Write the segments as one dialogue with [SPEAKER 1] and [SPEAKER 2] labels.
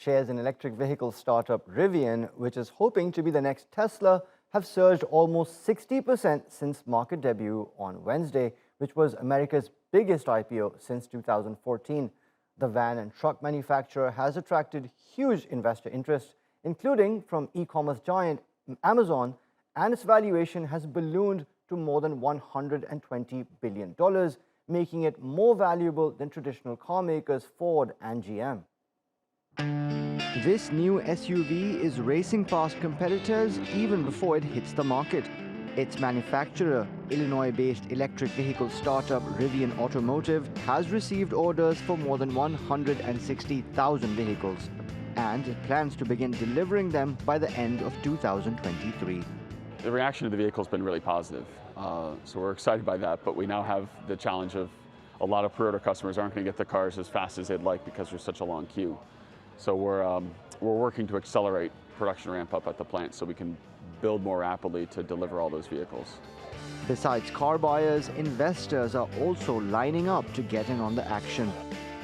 [SPEAKER 1] Shares in electric vehicle startup Rivian, which is hoping to be the next Tesla, have surged almost 60% since market debut on Wednesday, which was America's biggest IPO since 2014. The van and truck manufacturer has attracted huge investor interest, including from e-commerce giant Amazon, and its valuation has ballooned to more than $120 billion, making it more valuable than traditional car makers Ford and GM. This new SUV is racing past competitors even before it hits the market. Its manufacturer, Illinois-based electric vehicle startup Rivian Automotive, has received orders for more than 160,000 vehicles, and it plans to begin delivering them by the end of 2023.
[SPEAKER 2] The reaction to the vehicle has been really positive, so we're excited by that, but we now have the challenge of a lot of pre-order customers aren't going to get the cars as fast as they'd like because there's such a long queue. So we're working to accelerate production ramp up at the plant so we can build more rapidly to deliver all those vehicles.
[SPEAKER 1] Besides car buyers, investors are also lining up to get in on the action.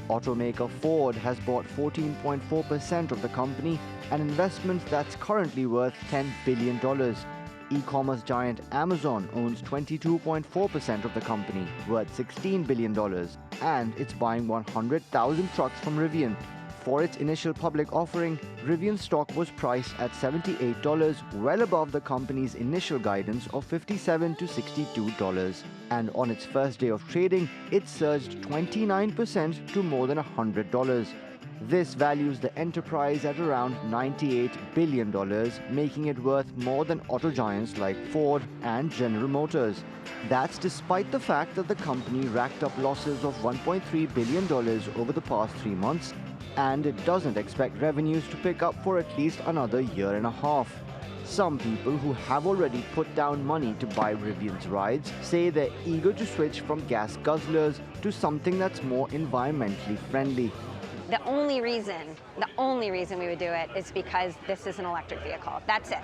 [SPEAKER 1] Automaker Ford has bought 14.4% of the company, an investment that's currently worth $10 billion. E-commerce giant Amazon owns 22.4% of the company, worth $16 billion, and it's buying 100,000 trucks from Rivian. For its initial public offering, Rivian stock was priced at $78, well above the company's initial guidance of $57 to $62. And on its first day of trading, it surged 29% to more than $100. This values the enterprise at around $98 billion, making it worth more than auto giants like Ford and General Motors. That's despite the fact that the company racked up losses of $1.3 billion over the past 3 months, and it doesn't expect revenues to pick up for at least another year and a half. Some people who have already put down money to buy Rivian's rides say they're eager to switch from gas guzzlers to something that's more environmentally friendly.
[SPEAKER 3] The only reason we would do it is because this is an electric vehicle. That's it.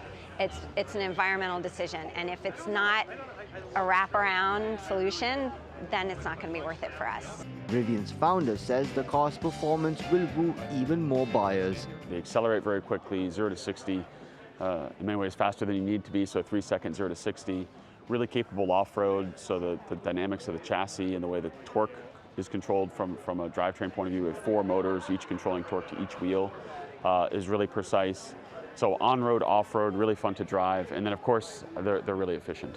[SPEAKER 3] It's an environmental decision, and if it's not a wraparound solution, then it's not going to be worth it for us.
[SPEAKER 1] Rivian's founder says the car's performance will woo even more buyers.
[SPEAKER 2] They accelerate very quickly, 0 to 60, in many ways faster than you need to be, so 3 seconds, 0 to 60. Really capable off-road, so the dynamics of the chassis and the way the torque is controlled from a drivetrain point of view with 4 motors, each controlling torque to each wheel, is really precise. So on-road, off-road, really fun to drive, and then of course, they're really efficient.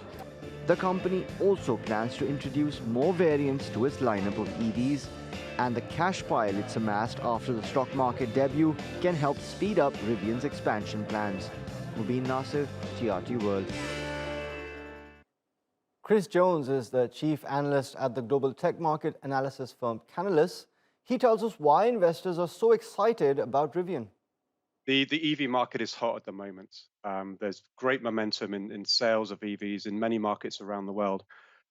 [SPEAKER 1] The company also plans to introduce more variants to its lineup of EVs, and the cash pile it's amassed after the stock market debut can help speed up Rivian's expansion plans. Mubin Nasir, TRT World. Chris Jones is the chief analyst at the global tech market analysis firm Canalys. He tells us why investors are so excited about Rivian.
[SPEAKER 4] The EV market is hot at the moment. There's great momentum in sales of EVs in many markets around the world.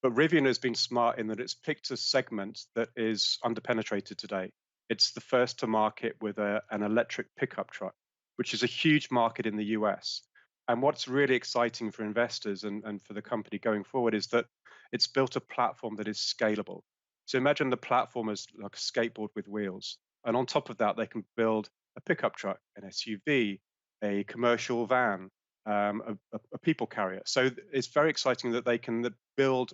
[SPEAKER 4] But Rivian has been smart in that it's picked a segment that is underpenetrated today. It's the first to market with an electric pickup truck, which is a huge market in the US. And what's really exciting for investors and for the company going forward is that it's built a platform that is scalable. So imagine the platform as like a skateboard with wheels. And on top of that, they can build a pickup truck, an SUV, a commercial van, a people carrier. So it's very exciting that they can build,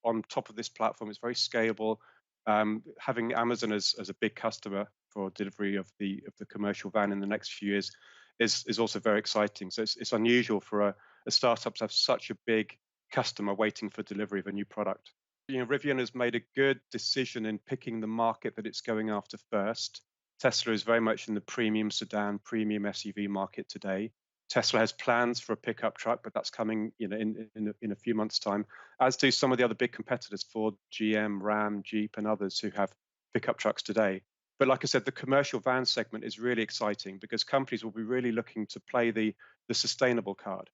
[SPEAKER 4] on top of this platform. It's very scalable. Having Amazon as a big customer for delivery of the commercial van in the next few years is also very exciting. So it's unusual for a startup to have such a big customer waiting for delivery of a new product. Rivian has made a good decision in picking the market that it's going after first. Tesla is very much in the premium sedan, premium SUV market today. Tesla has plans for a pickup truck, but that's coming in a few months' time, as do some of the other big competitors, Ford, GM, Ram, Jeep, and others who have pickup trucks today. But like I said, the commercial van segment is really exciting because companies will be really looking to play the sustainable card,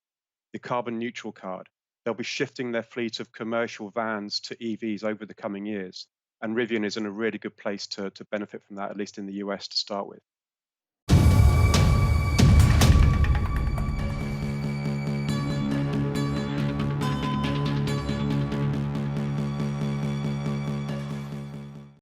[SPEAKER 4] the carbon neutral card. They'll be shifting their fleet of commercial vans to EVs over the coming years. And Rivian is in a really good place to benefit from that, at least in the US to start with.